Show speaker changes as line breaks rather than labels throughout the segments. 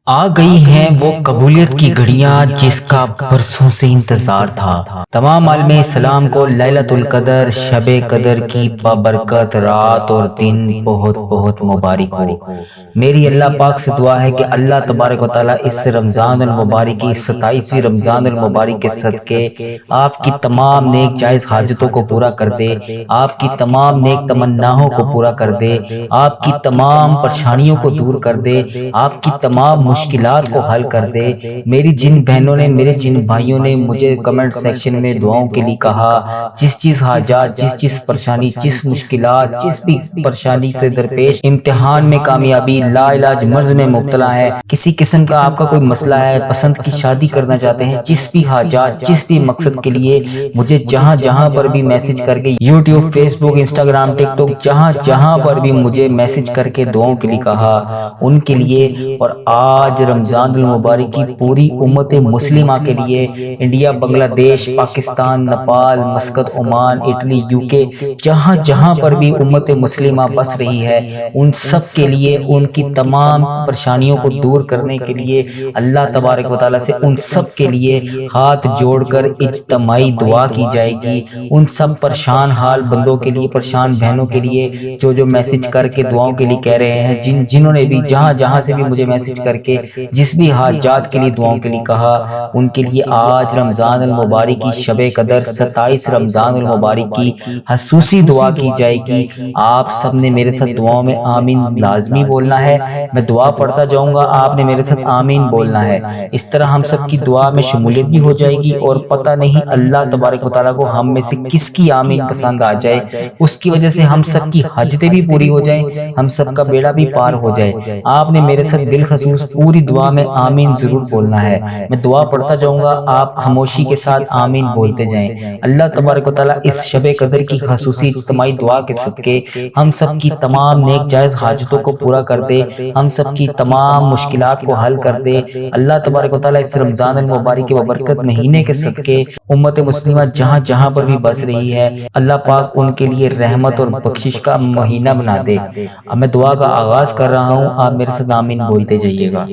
آ گئی ہیں وہ قبولیت کی گھڑیاں جس کا برسوں سے انتظار تھا۔ تمام عالم اسلام کو لیلۃ القدر شب قدر کی بابرکت رات اور دن بہت بہت مبارک ہو۔ میری اللہ پاک سے دعا ہے کہ اللہ تبارک و تعالیٰ اس رمضان المبارک کی 27ویں رمضان المبارک کے صدقے آپ کی تمام نیک جائز حاجتوں کو پورا کر دے، آپ کی تمام نیک تمناؤں کو پورا کر دے، آپ کی تمام پریشانیوں کو دور کر دے، آپ کی تمام مشکلات کو حل کر دے۔ میری جن بہنوں نے، میرے جن بھائیوں نے مجھے کمنٹ سیکشن میں دعاؤں کے لیے کہا، جس چیز حاجات، جس پریشانی، جس مشکلات، جس بھی پریشانی سے درپیش، امتحان میں کامیابی، لا علاج مرض میں مبتلا ہے، کسی قسم کا آپ کا کوئی مسئلہ ہے، پسند کی شادی کرنا چاہتے ہیں، جس بھی حاجات، جس بھی مقصد کے لیے مجھے جہاں پر بھی میسج کر کے، یوٹیوب، فیس بک، انسٹاگرام، ٹک ٹاک، جہاں پر بھی مجھے میسج کر کے دعاؤں کے لیے کہا، ان کے لیے اور آج رمضان المبارک کی پوری امت مسلمہ کے لیے، انڈیا، بنگلہ دیش، Pakistan, Nepal, Muscat, Oman, Italy, UK, جہاں پر بھی امت مسلمہ بس رہی ہے، ان سب کے لیے، ان کی تمام پریشانیوں کو دور کرنے کے لیے اللہ تبارک و تعالیٰ سے ان سب کے لیے ہاتھ جوڑ کر اجتماعی دعا کی جائے گی۔ ان سب پریشان حال بندوں کے لیے، پریشان بہنوں کے لیے، جو میسج کر کے دعاؤں کے لیے کہہ رہے ہیں، جنہوں نے بھی جہاں سے بھی مجھے میسج کر کے جس بھی حاجات کے لیے دعاؤں کے لیے کہا، ان کے لیے آج رمضان المبارک کی شب قدر 27 رمضان المبارک کی خصوصی دعا کی جائے گی۔ آپ سب نے میرے ساتھ دعاؤں میں آمین لازمی بولنا ہے، میں دعا پڑھتا جاؤں گا، آپ نے میرے ساتھ آمین بولنا ہے۔ اس طرح ہم سب کی دعا میں شمولیت بھی ہو جائے گی، اور پتہ نہیں اللہ تبارک و تعالیٰ کو ہم میں سے کس کی آمین پسند آ جائے، اس کی وجہ سے ہم سب کی حاجتیں بھی پوری ہو جائیں، ہم سب کا بیڑا بھی پار ہو جائے۔ آپ نے میرے ساتھ بالخصوص پوری دعا میں آمین ضرور بولنا ہے۔ میں دعا پڑھتا جاؤں گا، آپ خاموشی کے ساتھ آمین بولتے جائیں۔ اللہ تبارک و تعالیٰ اس شب قدر کی خصوصی اجتماعی دعا کے صدقے ہم سب کی تمام نیک جائز حاجتوں کو پورا کر دے، ہم سب کی تمام مشکلات کو حل کر دے۔ اللہ تبارک و تعالیٰ اس رمضان المبارک کے ببرکت مہینے کے صدقے امت مسلمہ جہاں پر بھی بس رہی ہے، اللہ پاک ان کے لیے رحمت اور بخشش کا مہینہ بنا دے۔ اب میں دعا کا آغاز کر رہا ہوں، آپ میرے ساتھ آمین بولتے جائیے گا۔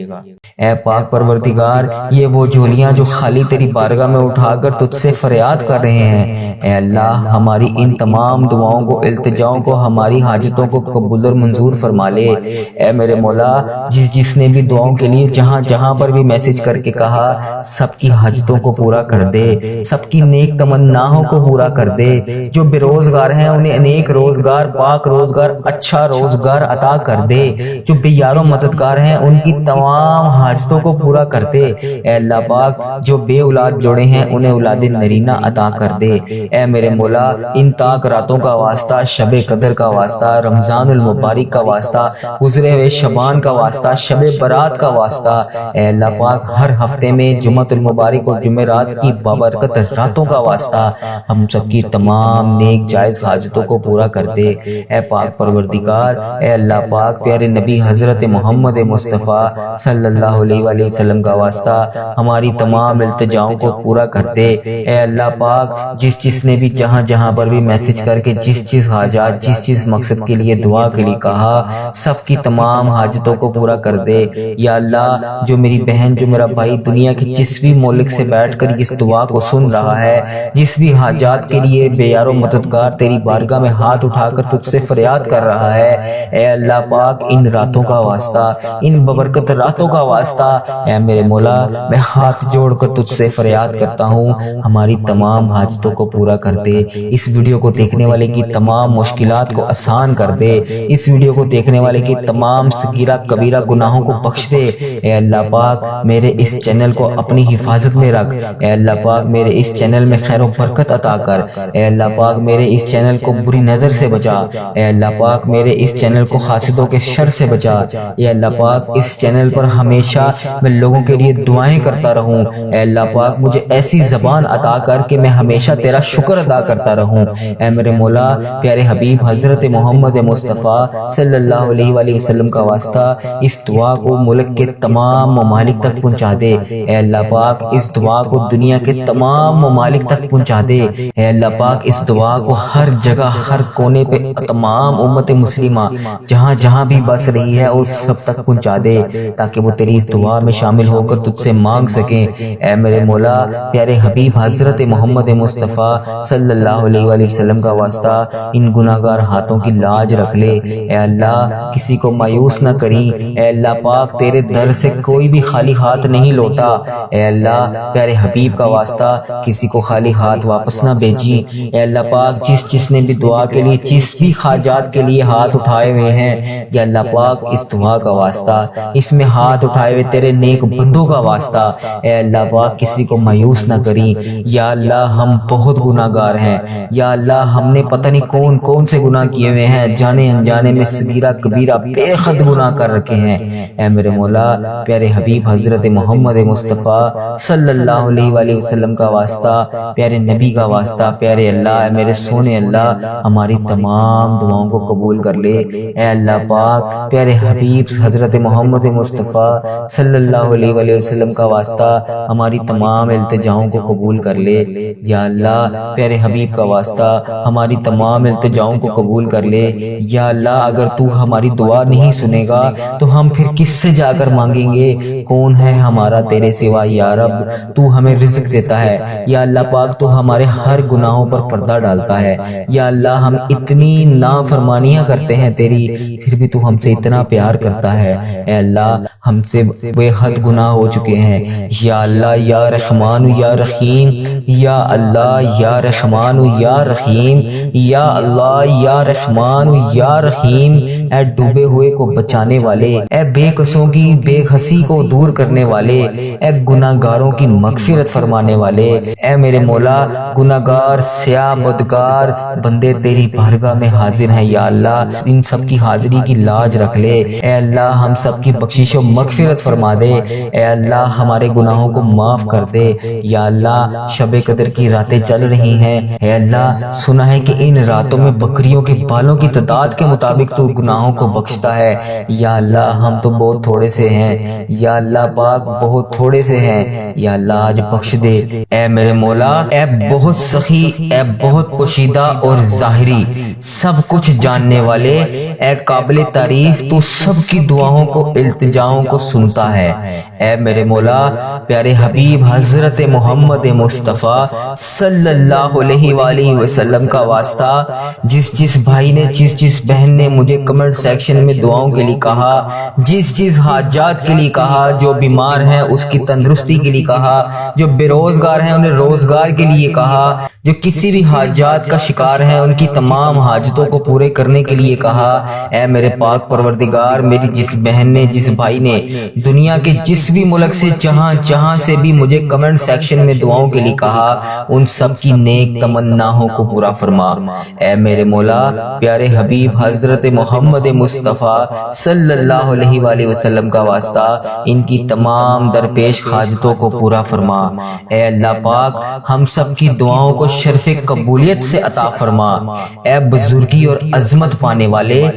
اے پاک پروردگار، یہ وہ جھولیاں جو خالی تیری بارگاہ میں اٹھا کر تجھ سے فریاد کر رہے ہیں، اے اللہ ہماری ان تمام دعاؤں کو، التجاؤں کو، ہماری حاجتوں کو قبول اور منظور فرما لے۔ اے میرے مولا، جس نے بھی دعاؤں کے لیے جہاں پر بھی میسج کر کے کہا، سب کی حاجتوں کو پورا کر دے، سب کی نیک تمناؤں کو پورا کر دے۔ جو بے روزگار ہیں انہیں انیک روزگار، پاک روزگار، اچھا روزگار عطا کر دے۔ جو بے یار و مددگار ہیں ان کی تمام حاجتوں کو پورا کر دے۔ اے اللہ پاک، جو بے اولاد جوڑے ہیں انہیں اولاد نرینہ عطا کر دے۔ اے میرے مولا، ان تاک راتوں کا واسطہ، شب قدر کا واسطہ، رمضان المبارک کا واسطہ، گزرے ہوئے شبان کا واسطہ، شب برات کا واسطہ، اے اللہ پاک ہر ہفتے میں جمعۃ المبارک اور جمعرات کی بابرکت راتوں کا واسطہ ہم سب کی تمام نیک جائز حاجتوں کو پورا کر دے۔ اے پاک پروردگار، اے اللہ پاک پیارے نبی حضرت محمد مصطفیٰ صلی اللہ علیہ وآلہ وسلم کا واسطہ ہماری تمام التجاؤں کو پورا کر دے۔ اے اللہ پاک، جس نے بھی جہاں پر بھی میسج کر کے جس حاجات، جس مقصد کے لیے دعا کے لیے کہا، سب کی تمام حاجتوں کو پورا کر دے۔ یا اللہ، جو میری بہن، جو میرا بھائی دنیا کے جس بھی ملک سے بیٹھ کر اس دعا کو سن رہا ہے، جس بھی حاجات کے لیے بے یار و مددگار تیری بارگاہ میں ہاتھ اٹھا کر تجھ سے فریاد کر رہا ہے، اے اللہ پاک ان راتوں کا واسطہ، ان ببرکت راتوں کا واسطہ، اے میرے مولا، میں ہاتھ جوڑ کر تجھ سے فریاد کرتا ہوں، ہماری تمام حاجتوں کو پورا کر دے۔ اس ویڈیو کو دیکھنے والے کی تمام مشکلات کو آسان کر دے۔ اس ویڈیو کو دیکھنے والے کی تمام صغیرہ کبیرہ گناہوں کو بخش دے۔ اے اللہ پاک، میرے اس چینل کو اپنی حفاظت میں رکھ۔ اے اللہ پاک، میرے اس چینل میں خیر و برکت عطا کر۔ اے اللہ پاک، میرے اس چینل کو بری نظر سے بچا۔ اے اللہ پاک، میرے اس چینل کو حاسدوں کے شر سے بچا۔ اے اللہ پاک، اس چینل پر ہمیشہ میں لوگوں کے لیے دعائیں کرتا رہوں۔ اے اللہ پاک، مجھے ایسی زبان عطا کر کہ میں ہمیشہ تیرا شکر ادا کرتا رہوں۔ اے میرے مولا، پیارے حبیب حضرت محمد مصطفیٰ صلی اللہ علیہ وآلہ وسلم کا واسطہ اس دعا کو ملک کے تمام ممالک تک پہنچا دے۔ اے اللہ پاک، اس دعا کو دنیا کے تمام ممالک تک پہنچا دے۔ اے اللہ پاک، اس دعا کو ہر جگہ، ہر کونے پہ تمام امت مسلمہ جہاں بھی بس رہی ہے اس سب تک پہنچا دے، تاکہ وہ تیری اس دعا میں شامل ہو کر تجھ سے مانگ سکیں۔ اے میرے مولا، پیارے حبیب حضرت محمد مصطفیٰ صلی اللہ علیہ وآلہ وسلم کا واسطہ ان گناہگار ہاتھوں کی لاج رکھ لے۔ اے اللہ، کسی کو مایوس نہ کری۔ اے اللہ پاک، تیرے در سے کوئی بھی خالی ہاتھ نہیں لوٹا۔ اے اللہ، پیارے حبیب کا واسطہ کسی کو خالی ہاتھ واپس نہ بھیجی۔ اے اللہ پاک، جس نے بھی دعا کے لیے، جس بھی حاجات کے لیے ہاتھ اٹھائے ہوئے ہیں، یا اللہ پاک اس دعا کا واسطہ، اس میں ہاتھ اٹھائے ہوئے تیرے نیک بندوں کا واسطہ، اے اللہ پاک کسی کو مایوس نہ کری۔ یا اللہ، ہم بہت گناہگار ہیں۔ یا اللہ، ہم نے پتہ نہیں کون کون سے گناہ کیے ہوئے ہیں، جانے انجانے میں صغیرہ کبیرہ بے حد گناہ کر رکھے ہیں۔ اے میرے مولا، پیارے حبیب حضرت محمد مصطفیٰ صلی اللہ علیہ وآلہ وسلم کا واسطہ، پیارے نبی کا واسطہ، پیارے اللہ، اے میرے سونے اللہ، ہماری تمام دعاؤں کو قبول کر لے۔ اے اللہ پاک، پیارے حبیب حضرت محمد مصطفیٰ صلی اللہ علیہ وآلہ وسلم کا واسطہ، ہماری تمام التجاؤں کو قبول کر لے۔ یا اللہ، پیارے حبیب کا واسطہ، ہماری تمام التجاؤں کو قبول کر لے۔ یا اللہ، اگر تو ہماری دعا نہیں سنے گا تو ہم پھر کس سے جا کر مانگیں گے؟ کون ہے ہمارا تیرے سوا یا رب؟ تو ہمیں رزق دیتا ہے۔ یا اللہ پاک، تو ہمارے ہر گناہوں پر پردہ ڈالتا ہے۔ یا اللہ، ہم اتنی نافرمانیاں کرتے ہیں تیری، پھر بھی تو ہم سے اتنا پیار کرتا ہے۔ اے اللہ، ہم سے بے حد گناہ ہو چکے ہیں۔ یا اللہ، یا رحمان یا رحیم، یا اللہ، یا رحمان یا رحیم، یا اللہ، یا رحمان یا رحیم، اے ڈوبے ہوئے کو بچانے والے، اے بے قصوں کی بے حسی کو دور کرنے والے، اے گناہگاروں کی مغفرت فرمانے والے، اے میرے مولا، گناہگار سیاہ بدکار بندے تیری بارگاہ میں حاضر ہیں۔ یا اللہ، ان سب کی حاضری کی لاج رکھ لے۔ اے اللہ، ہم سب کی بخشش و مغفرت فرما دے۔ اے اللہ، ہمارے گناہوں کو معاف کر دے۔ یا اللہ، شب قدر کی راتیں چل رہی ہیں۔ اے اللہ، سنا ہے کہ ان راتوں میں بکریوں کے بالوں کی تعداد کے مطابق تو گناہوں کو بخشتا ہے۔ یا اللہ، ہم تو بہت تھوڑے سے ہیں۔ یا اللہ پاک، بہت تھوڑے سے ہیں۔ یا اللہ، آج بخش دے۔ اے میرے مولا، اے بہت سخی، اے بہت پوشیدہ اور ظاہری، سب کچھ جاننے والے، اے قابل تعریف، تو سب کی دعاؤں کو، التجاؤں کو سنتا ہے۔ اے میرے مولا، پیارے حبیب حضرت محمد مصطفیٰ صلی اللہ علیہ وآلہ وسلم کا واسطہ، جس بھائی نے، جس بہن نے مجھے کمنٹ سیکشن میں دعاؤں کے لیے کہا، جس حاجات کے لیے کہا، جو بیمار ہیں اس کی تندرستی کے لیے کہا، جو بے روزگار ہیں انہیں روزگار کے لیے کہا، جو کسی بھی حاجات کا شکار ہیں ان کی تمام حاجتوں کو پورے کرنے کے لیے کہا۔ اے میرے پاک پروردگار، میری جس بہن نے، جس بھائی نے دنیا کے جس بھی ملک سے، جہاں سے بھی مجھے کمنٹ سیکشن میں دعاؤں کے لیے کہا، ان سب کی نیک تمناؤں کو پورا فرما۔ اے میرے مولا، پیارے حبیب حضرت محمد مصطفیٰ صلی اللہ علیہ وآلہ وسلم کا واسطہ، ان کی تمام درپیش حاجتوں کو پورا فرما۔ اے اللہ پاک، ہم سب کی دعاؤں کو شرف قبولیت سے عطا فرما۔ اے بزرگی اور عظمت پانے والے،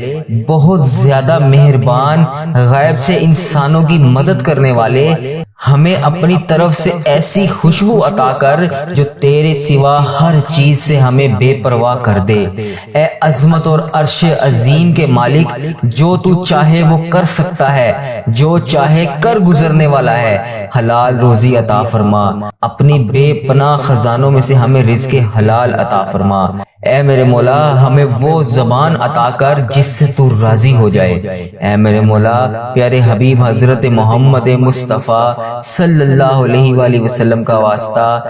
بہت زیادہ مہربان، غیب سے انسانوں کی مدد کرنے والے، ہمیں اپنی طرف سے ایسی خوشبو عطا کر جو تیرے سوا ہر چیز سے ہمیں بے پرواہ کر دے۔ اے عظمت اور عرش عظیم کے مالک، جو تو چاہے وہ کر سکتا ہے، جو چاہے کر گزرنے والا ہے، حلال روزی عطا فرما۔ اپنی بے پناہ خزانوں میں سے ہمیں رزق حلال عطا فرما۔ اے میرے مولا، ہمیں وہ زبان عطا کر جس سے تو راضی ہو جائے۔ اے میرے مولا، پیارے حبیب حضرت محمد مصطفیٰ صلی اللہ علیہ وآلہ وسلم کا واسطہ،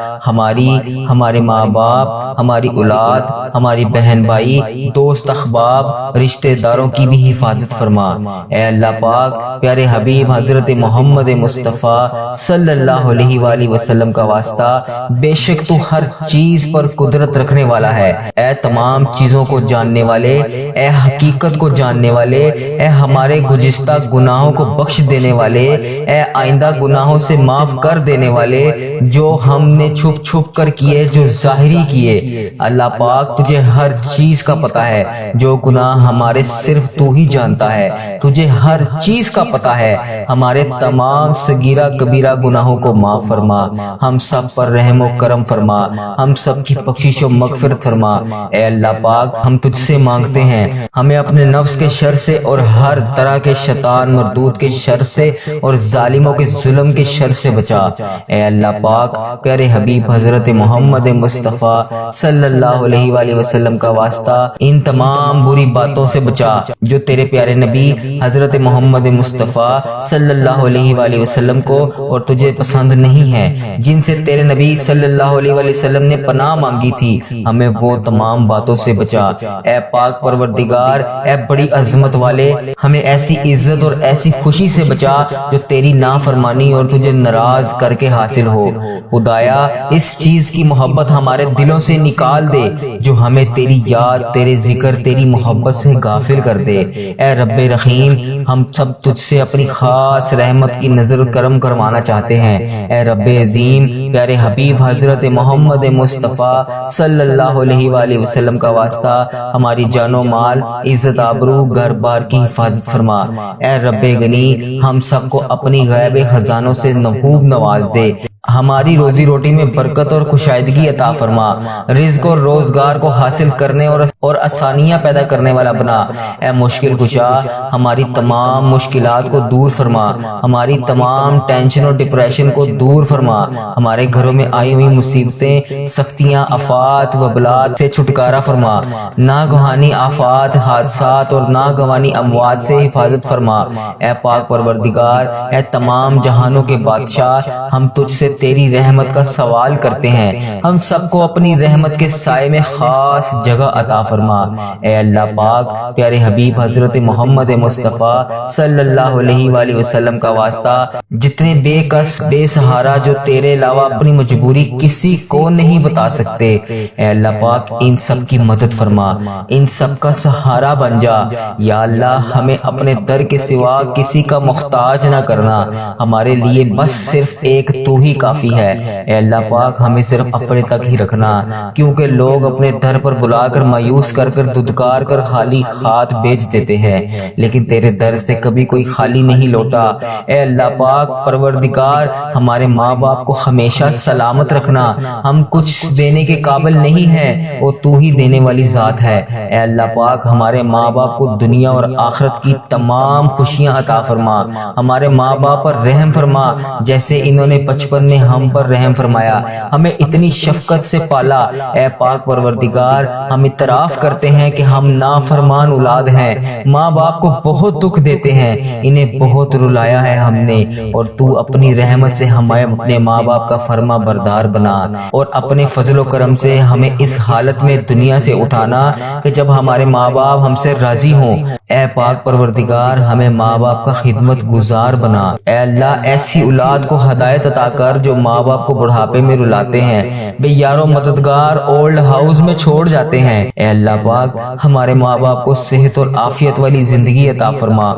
ہمارے ماں باپ، ہماری اولاد، ہماری بہن بھائی، دوست احباب، رشتہ داروں کی بھی حفاظت فرما۔ اے اللہ پاک، پیارے حبیب حضرت محمد مصطفیٰ صلی اللہ علیہ وآلہ وسلم کا واسطہ، بے شک تو ہر چیز پر قدرت رکھنے والا ہے۔ اے تمام چیزوں کو جاننے والے، اے حقیقت کو جاننے والے، اے ہمارے گزشتہ گناہوں کو بخش دینے والے، اے آئندہ گناہوں سے معاف کر دینے والے، جو ہم نے چھپ چھپ کر کیے، جو ظاہری کیے۔ اللہ پاک، تجھے ہر چیز کا پتہ ہے، جو گناہ ہمارے صرف تو ہی جانتا ہے، تجھے ہر چیز کا پتہ ہے۔ ہمارے تمام صغیرہ کبیرہ گناہوں کو معاف فرما، ہم سب پر رحم و کرم فرما، ہم سب کی بخشش و مغفرت فرما۔ اے اللہ پاک ہم تجھ سے مانگتے ہیں ہمیں اپنے نفس کے شر سے اور ہر طرح کے شیطان مردود کے شر سے اور ظالموں کے ظلم کے شر سے بچا۔ اے اللہ پاک پیارے حبیب حضرت محمد مصطفیٰ صلی اللہ علیہ وآلہ وسلم کا واسطہ ان تمام بری باتوں سے بچا جو تیرے پیارے نبی حضرت محمد مصطفیٰ صلی اللہ علیہ وآلہ وسلم کو اور تجھے پسند نہیں ہے، جن سے تیرے نبی صلی اللہ علیہ وآلہ وسلم نے پناہ مانگی تھی، ہمیں وہ تمام باتوں سے بچا۔ اے پاک پروردگار، اے بڑی عظمت والے، ہمیں ایسی عزت اور ایسی خوشی سے بچا جو تیری نافرمانی اور تجھے ناراض کر کے حاصل ہو۔ خدایا اس چیز کی محبت ہمارے دلوں سے نکال دے جو ہمیں تیری یاد، تیرے ذکر، تیری محبت سے غافل کر دے۔ اے رب رحیم، ہم سب تجھ سے اپنی خاص رحمت کی نظر کرم کروانا چاہتے ہیں۔ اے رب عظیم، پیارے حبیب حضرت محمد مصطفیٰ صلی اللہ علیہ وآلہ وسلم کا واسطہ ہماری جان و مال، عزت آبرو، گھر بار کی حفاظت فرما۔ اے رب غنی، ہم سب کو اپنی غیب خزانوں سے خوب نواز دے، ہماری روزی روٹی میں برکت اور کشائدگی عطا فرما، رزق اور روزگار کو حاصل کرنے اور آسانیاں پیدا کرنے والا بنا۔ اے مشکل کشا، ہماری تمام مشکلات کو دور فرما، ہماری تمام ٹینشن اور ڈپریشن کو دور فرما، ہمارے گھروں میں آئی ہوئی مصیبتیں، سختیاں، آفات، وبلات سے چھٹکارا فرما، ناگہانی آفات، حادثات اور ناگہانی اموات سے حفاظت فرما۔ اے پاک پروردگار، اے تمام جہانوں کے بادشاہ، ہم تجھ سے تیری رحمت کا سوال کرتے ہیں، ہم سب کو اپنی رحمت کے سائے میں خاص جگہ عطا فرما۔ اے اللہ پاک پیارے حبیب حضرت محمد مصطفیٰ صلی اللہ علیہ وآلہ وسلم کا واسطہ جتنے بے کس بے سہارا جو تیرے علاوہ اپنی مجبوری کسی کو نہیں بتا سکتے، اے اللہ پاک ان سب کی مدد فرما، ان سب کا سہارا بن جا۔ یا اللہ ہمیں اپنے در کے سوا کسی کا محتاج نہ کرنا، ہمارے لیے بس صرف ایک تو ہی کافی ہے۔ اے اللہ پاک ہمیں صرف اپنے تک ہی رکھنا، کیونکہ لوگ اپنے در پر بلا کر مایوس کر ددکار کر خالی ہاتھ بیچ دیتے ہیں، لیکن تیرے در سے کبھی کوئی خالی نہیں لوٹا۔ اے اللہ پاک پروردگار، ہمارے ماں باپ کو ہمیشہ سلامت رکھنا، ہم کچھ دینے کے قابل نہیں ہیں، وہ تو ہی دینے والی ذات ہے۔ اے اللہ پاک ہمارے ماں باپ کو دنیا اور آخرت کی تمام خوشیاں عطا فرما، ہمارے ماں باپ پر رحم فرما جیسے انہوں نے بچپن میں ہم پر رحم فرمایا، ہمیں اتنی شفقت سے پالا۔ اے پاک پروردگار، ہم اعتراف کرتے ہیں کہ ہم نافرمان اولاد ہیں، ماں باپ کو بہت دکھ دیتے ہیں، انہیں بہت رلایا ہے ہم نے، اور تو اپنی رحمت سے ہمیں اپنے ماں باپ کا فرما بردار بنا، اور اپنے فضل و کرم سے ہمیں اس حالت میں دنیا سے اٹھانا کہ جب ہمارے ماں باپ ہم سے راضی ہوں۔ اے پاک پروردگار، ہمیں ماں باپ کا خدمت گزار بنا۔ اے اللہ ایسی اولاد کو ہدایت عطا کر جو ماں باپ کو بڑھاپے میں رلاتے ہیں، بے یار و مددگار اولڈ ہاؤس میں چھوڑ جاتے ہیں۔ اے اللہ پاک ہمارے ماں باپ کو صحت اور عافیت والی زندگی عطا فرما۔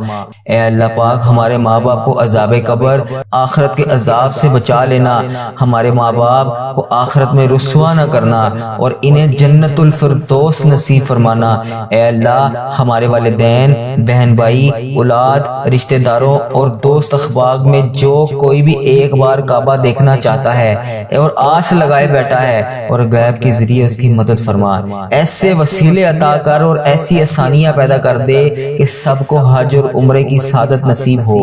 اے اللہ پاک ہمارے ماں باپ کو عذاب قبر، آخرت کے عذاب سے بچا لینا، ہمارے ماں باپ کو آخرت میں رسوا نہ کرنا اور انہیں جنت الفردوس نصیب فرمانا۔ اے اللہ ہمارے والدین، بہن بھائی، اولاد، رشتہ داروں اور دوست احباب میں جو کوئی بھی ایک بار کعبہ دیکھنا چاہتا ہے اور آس لگائے بیٹھا ہے، اور غیب کے ذریعے اس کی مدد فرما، ایسے وسیلے عطا کر اور ایسی آسانیاں پیدا کر دے کہ سب کو حج اور عمرے کی سعادت نصیب ہو۔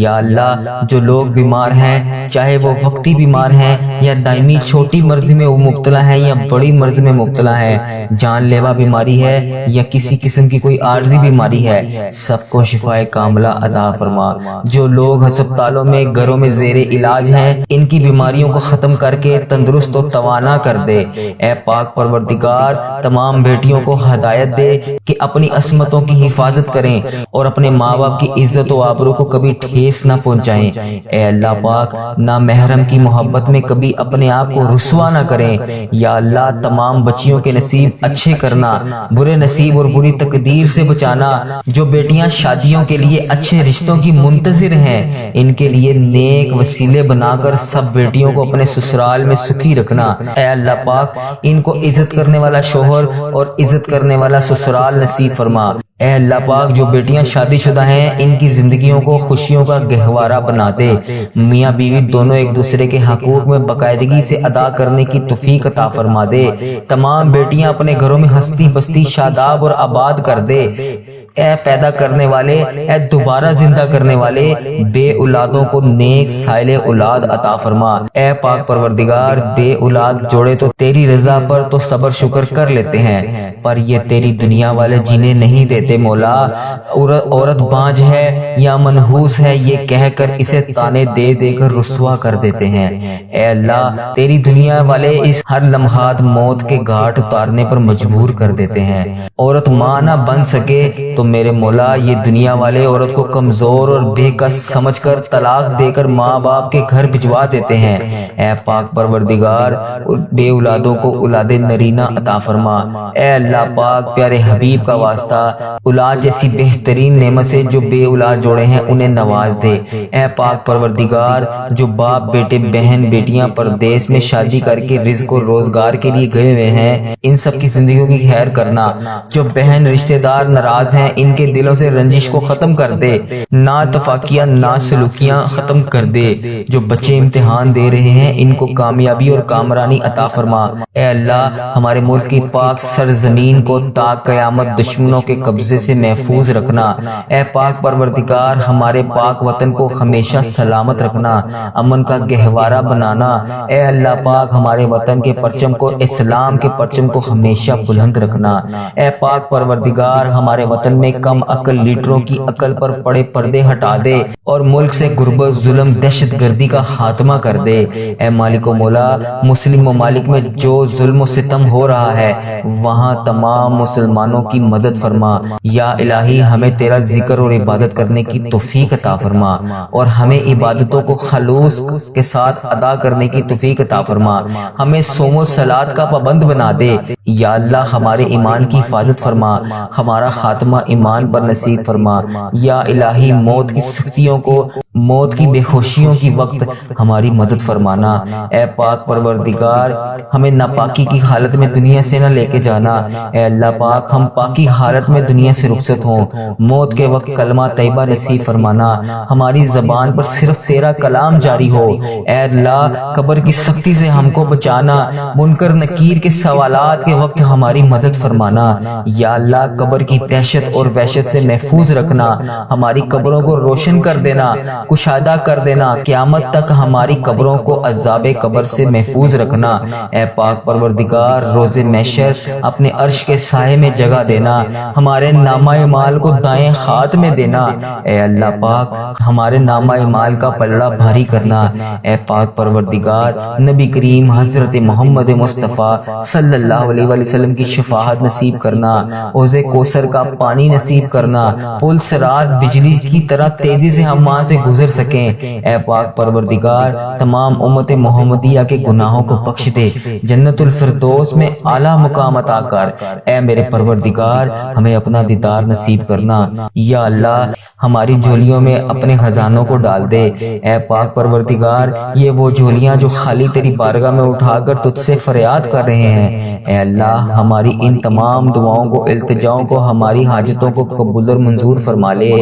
یا اللہ جو لوگ بیمار ہیں، چاہے وہ وقتی بیمار ہیں یا دائمی چھوٹی مرض میں مبتلا ہیں یا بڑی مرض میں مبتلا ہیں، جان لیوا بیماری ہے یا کسی قسم کی کوئی عارضی بیماری ہے، سب کو شفائے کاملہ عطا فرما۔ جو لوگ ہسپتالوں میں، گھروں میں زیر علاج ہیں، ان کی بیماریوں کو ختم کر کے تندرست و توانا کر دے۔ اے پاک پروردگار تمام بیٹیوں کو ہدایت دے کہ اپنی عصمتوں کی حفاظت کریں اور اپنے ماں باپ کی عزت و آبرو کو کبھی ٹھیس نہ پہنچائیں۔ اے اللہ پاک نہ محرم کی محبت میں کبھی اپنے آپ کو رسوا نہ کریں۔ یا اللہ تمام بچیوں کے نصیب اچھے کرنا، برے نصیب اور بری تقدیر سے بچانا۔ جو بیٹیاں شادیوں کے لیے اچھے رشتوں کی منتظر ہیں، ان کے لیے نیک وسیلے بنا کر سب بیٹیوں کو اپنے سسرال میں سکھی رکھنا۔ اے اللہ پاک ان کو عزت کرنے والا شوہر اور عزت کرنے والا سسرال نصیب فرما۔ اے اللہ پاک جو بیٹیاں شادی شدہ ہیں ان کی زندگیوں کو خوشیوں کا گہوارہ بنا دے۔ میاں بیوی دونوں ایک دوسرے کے حقوق میں باقاعدگی سے ادا کرنے کی توفیق عطا فرما دے۔ تمام بیٹیاں اپنے گھروں میں ہستی بستی شاداب اور آباد کر دے۔ اے پیدا کرنے والے، اے دوبارہ زندہ کرنے والے، بے اولادوں کو نیک سائل اولاد عطا فرما۔ اے پاک پروردگار، بے اولاد جوڑے تو تیری رضا پر تو صبر شکر کر لیتے ہیں، پر یہ تیری دنیا والے جینے نہیں دیتے مولا۔ عورت بانجھ ہے یا منحوس ہے یہ کہہ کر اسے تانے دے دے کر رسوا کر دیتے ہیں۔ اے اللہ، تیری دنیا والے اس ہر لمحات موت کے گھاٹ اتارنے پر مجبور کر دیتے ہیں۔ عورت ماں نہ بن سکے تو میرے مولا یہ دنیا والے عورت کو کمزور اور بے کس سمجھ کر طلاق دے کر ماں باپ کے گھر بھجوا دیتے ہیں۔ اے پاک پروردگار، بے اولادوں کو اولاد نرینہ عطا فرما۔ اے اللہ پاک، پیارے حبیب کا واسطہ، اولاد جیسی بہترین نعمت سے جو بے اولاد جوڑے ہیں انہیں نواز دے۔ اے پاک پروردگار، جو باپ بیٹے بہن بیٹیاں پردیس میں شادی کر کے رزق و روزگار کے لیے گئے ہوئے ہیں ان سب کی زندگیوں کی خیر کرنا۔ جو بہن رشتہ دار ناراض ہیں ان کے دلوں سے رنجش کو ختم کر دے، نا اتفاقیاں نا سلوکیاں ختم کر دے۔ جو بچے امتحان دے رہے ہیں ان کو کامیابی اور کامرانی عطا فرما۔ اے اللہ، ہمارے ملک کی پاک سرزمین کو تا قیامت دشمنوں کے قبضے سے محفوظ رکھنا۔ اے پاک پروردگار، ہمارے پاک وطن کو ہمیشہ سلامت رکھنا، امن کا گہوارہ بنانا۔ اے اللہ پاک، ہمارے وطن کے پرچم کو، اسلام کے پرچم کو ہمیشہ بلند رکھنا۔ اے پاک پروردگار، ہمارے وطن میں کم عقل لیڈروں کی عقل پر پڑے پردے ہٹا دے اور ملک سے غربت، ظلم، دہشت گردی کا خاتمہ کر دے۔ اے مالک و مولا، مسلم ممالک میں جو ظلم و ستم ہو رہا ہے وہاں تمام مسلمانوں کی مدد فرما۔ یا الہی، ہمیں تیرا ذکر اور عبادت کرنے کی توفیق عطا فرما اور ہمیں عبادتوں کو خلوص کے ساتھ ادا کرنے کی توفیق عطا فرما۔ ہمیں صوم و صلات کا پابند بنا دے۔ یا اللہ، ہمارے ایمان کی حفاظت فرما، ہمارا خاتمہ ایمان پر نصیب فرما۔ یا الہی، موت کی سختیوں کو، موت کی بے خوشیوں کی وقت ہماری مدد فرمانا۔ اے پاک پروردگار، ہمیں ناپاکی کی حالت میں دنیا سے نہ لے کے جانا۔ اے اللہ پاک، ہم پاکی حالت میں دنیا سے رخصت ہوں۔ موت کے وقت کلمہ طیبہ نصیب فرمانا، ہماری زبان پر صرف تیرا کلام جاری ہو۔ اے اللہ، قبر کی سختی سے ہم کو بچانا، منکر نکیر کے سوالات کے وقت ہماری مدد فرمانا۔ یا اللہ، قبر کی دہشت اور وحشت سے محفوظ رکھنا، ہماری قبروں کو روشن کر دینا، کشادہ کر دینا، قیامت تک ہماری قبروں کو عذاب قبر سے محفوظ رکھنا۔ اے پاک پروردگار، روز محشر اپنے عرش کے سائے میں جگہ دینا، ہمارے نامہ اعمال کو دائیں ہاتھ میں دینا۔ اے اللہ پاک، ہمارے نامہ اعمال کا پلڑا بھاری کرنا۔ اے پاک پروردگار، نبی کریم حضرت محمد مصطفیٰ صلی اللہ علیہ وآلہ وسلم کی شفاعت نصیب کرنا، حوض کوثر کا پانی نصیب کرنا، پل صراط بجلی کی طرح تیزی سے ہم وہاں سے گزر سکیں۔ اے پاک پروردگار، تمام امت محمدیہ کے گناہوں کو بخش دے، جنت الفردوس میں اعلیٰ مقام عطا کر۔ اے میرے پروردگار، ہمیں اپنا دیدار نصیب کرنا۔ یا اللہ، ہماری جھولیوں میں اپنے خزانوں کو ڈال دے۔ اے پاک پروردگار، یہ وہ جھولیاں جو خالی تیری بارگاہ میں اٹھا کر تجھ سے فریاد کر رہے ہیں۔ اے اللہ، ہماری ان تمام دعاؤں کو، التجاؤں کو، ہماری حاجتوں کو قبول اور منظور فرما لے۔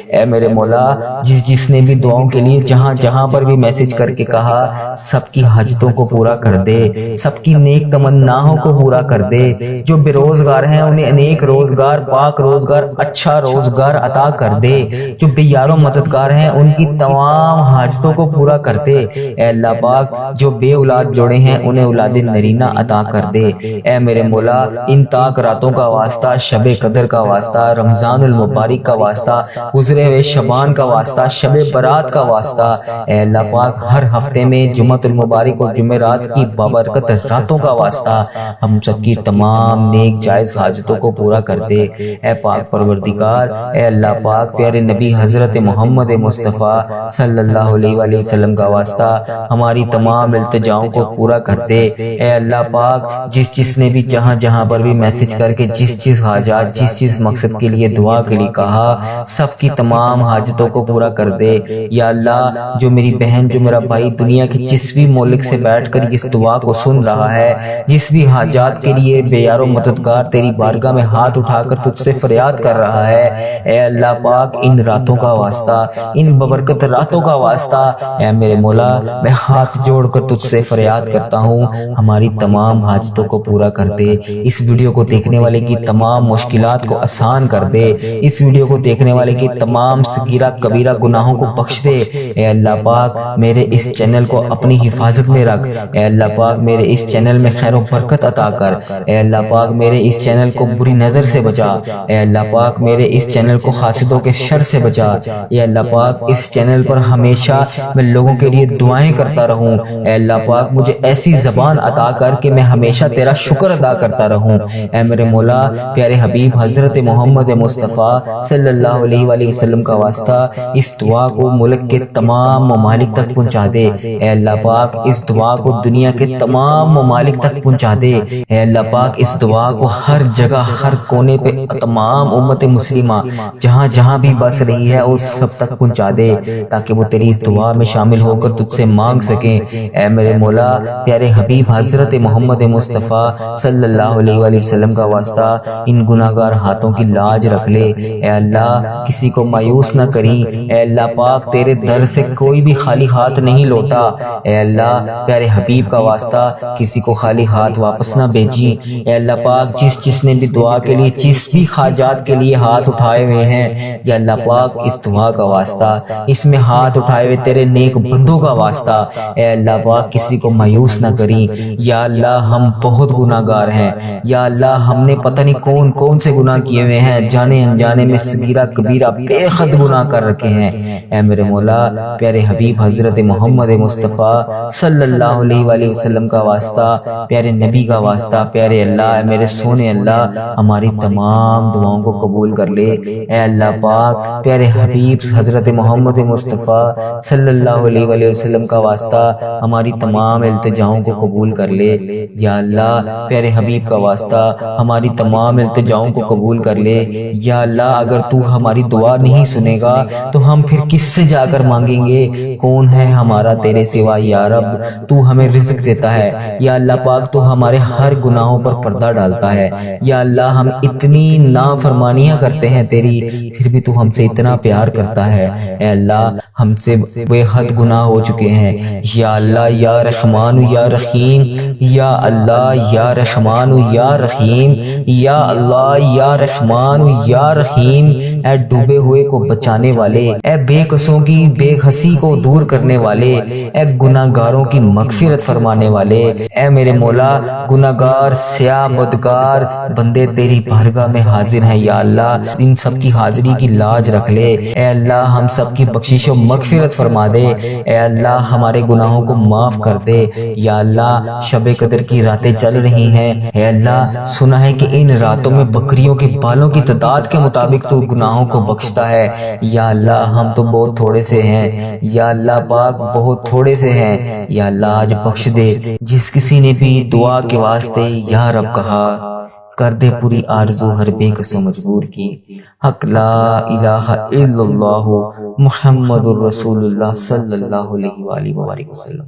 اے میرے مولا، جس نے بھی دعاؤں کے لیے جہاں جہاں پر بھی میسج کر کے کہا، سب کی حاجتوں کو پورا کر دے، سب کی نیک تمناؤں کو پورا کر دے۔ جو بے روزگار ہیں انہیں نیک روزگار، پاک روزگار، اچھا روزگار عطا کر دے۔ جو بے یار و مددگار ہیں ان کی تمام حاجتوں کو پورا کر دے۔ اے اللہ پاک، جو بے اولاد جوڑے ہیں انہیں اولاد نرینہ عطا کر دے۔ اے میرے مولا، ان تاک راتوں کا واسطہ، شب قدر کا واسطہ، رمضان المبارک کا واسطہ، گزرے ہوئے شبان کا واسطہ، شب برات کا واسطہ، اے اللہ پاک، ہر ہفتے میں جمعۃ المبارک اور جمعرات کی بابرکت راتوں کا واسطہ، ہم سب کی تمام نیک جائز حاجتوں کو پورا کر دے۔ اے پاک پروردگار، اے اللہ پاک، پیارے نبی حضرت محمد مصطفیٰ صلی اللہ علیہ وآلہ وسلم کا واسطہ، ہماری تمام التجاؤں کو پورا کر دے۔ اے اللہ پاک، جس نے بھی جہاں جہاں پر بھی میسج کر کے جس حاجات جس مقصد کے لیے دعا کے لیے کہا، سب کی تمام حاجتوں کو پورا کر دے یا اللہ۔ جو میری بہن، جو میرا بھائی دنیا کے جس بھی ملک سے بیٹھ کر اس دعا کو سن رہا ہے، جس بھی حاجات کے لیے بے یار و مددگار تیری بارگاہ میں ہاتھ اٹھا کر تجھ سے فریاد کر رہا ہے، اے اللہ پاک ان راتوں کا واسطہ، ان ببرکت راتوں کا واسطہ، اے میرے مولا میں ہاتھ جوڑ کر تجھ سے فریاد کرتا ہوں، ہماری تمام حاجتوں کو پورا کر دے۔ اس ویڈیو کو دیکھنے والے کی تمام مشکلات کو آسان کر دے، اس ویڈیو کو دیکھنے والے کی تمام صغیرہ کبیرہ گناہوں کو بخش دے۔ اے اللہ پاک میرے اس چینل کو اپنی حفاظت میں رکھ، اے اللہ پاک میرے اس چینل میں خیر و برکت عطا کر، اے اللہ پاک میرے اس چینل کو بری نظر سے بچا، اے اللہ پاک میرے اس چینل کو حاسدوں کے شر سے بچا، اے اللہ پاک اس چینل پر ہمیشہ میں لوگوں کے لیے دعائیں کرتا رہوں، اے اللہ پاک مجھے ایسی زبان عطا کر کہ میں ہمیشہ تیرا شکر ادا کرتا رہوں، اے میرے مولا پیارے حبیب حضرت محمد مصطفیٰ صلی اللہ علیہ وآلہ وسلم کا واسطہ اس دعا کو ملک کے تمام ممالک تک پہنچا دے، اے اللہ پاک اس دعا کو دنیا کے تمام ممالک تک پہنچا دے، اے اللہ پاک اس دعا کو ہر جگہ ہر کونے پہ تمام امت مسلمہ جہاں جہاں بھی بس رہی ہے اس سب تک پہنچا دے، تاکہ وہ تیری اس دعا میں شامل ہو کر تجھ سے مانگ سکیں۔ اے میرے مولا پیارے حبیب حضرت محمد مصطفیٰ صلی اللہ علیہ وآلہ وسلم کا واسطہ ان گناہگار ہاتھوں کی لاج رکھ لے، اے اللہ کسی کو مایوس نہ کریں، اے اللہ پاک تیرے در سے کوئی بھی خالی ہاتھ نہیں لوٹا، اے اللہ پیارے حبیب کا واسطہ کسی کو خالی ہاتھ واپس نہ بھیجی، اے اللہ پاک جس نے بھی دعا کے لیے جس بھی حاجات کے لیے ہاتھ اٹھائے ہوئے ہیں، یا اللہ پاک اس دعا کا واسطہ، اس میں ہاتھ اٹھائے ہوئے تیرے نیک بندوں کا واسطہ، اے اللہ پاک کسی کو مایوس نہ کری، یا اللہ ہم بہت گناہگار ہیں، یا اللہ ہم نے پتہ نہیں کون کون سے گناہ کیے ہوئے ہیں، جانے انجانے میں صغیرہ کبیرہ بے حد گناہ کر رکھے ہیں، اے میرے مولا پیارے حبیب حضرت محمد مصطفیٰ صلی اللہ علیہ وآلہ وسلم کا واسطہ، پیارے نبی کا واسطہ، پیارے اللہ اے میرے سونے اللہ ہماری تمام دعاؤں کو قبول کر لے، اے اللہ پاک پیارے حبیب حضرت محمد مصطفیٰ صلی اللہ علیہ وآلہ وسلم کا واسطہ ہماری تمام التجاؤں کو قبول کر لے، یا اللہ پیارے حبیب کا واسطہ ہماری تمام التجاؤں کو قبول کر لے، یا اللہ اگر تو ہماری دعا نہیں سنے گا تو ہم پھر کس سے جا کر مانگیں گے، کون ہے ہمارا تیرے سوا یا رب، تو ہمیں رزق دیتا ہے، یا اللہ پاک تو ہمارے ہر گناہوں پر پردہ ڈالتا ہے، یا اللہ ہم اتنی نافرمانیاں کرتے ہیں تیری، پھر بھی تو ہم سے اتنا پیار کرتا ہے، اے اللہ ہم سے بے حد گناہ ہو چکے ہیں، یا اللہ یا رحمان یا رحیم، یا اللہ یا رحمان یا رحیم، یا اللہ یا رحمان یا رحیم، اے ڈوبے ہوئے کو بچانے والے، اے بے قصوں کی بے حسی کو دور کرنے والے، اے گناہگاروں کی مغفرت فرمانے والے، اے میرے مولا گناہگار سیاہ بدکار بندے تیری بارگاہ میں حاضر ہیں، یا اللہ ان سب کی حاضری کی لاج رکھ لے، اے اللہ ہم سب کی بخشش و مغفرت فرما دے، اے اللہ ہمارے گناہوں کو معاف کر دے، یا اللہ شب قدر کی راتیں چل رہی ہیں، اے اللہ سنا ہے کہ ان راتوں میں بکریوں کے بالوں کی تعداد کے مطابق تو گناہوں کو بخشتا ہے، یا اللہ ہم تو بہت تھوڑے سے ہیں، یا اللہ پاک بہت تھوڑے سے ہیں، یا اللہ آج بخش دے، جس کسی نے بھی دعا کے واسطے یا رب کہا کر دے پوری آرزو ہر بے قص و مجبور کی، حق لا الہ الا اللہ محمد الرسول اللہ صلی اللہ علیہ وآلہ وسلم۔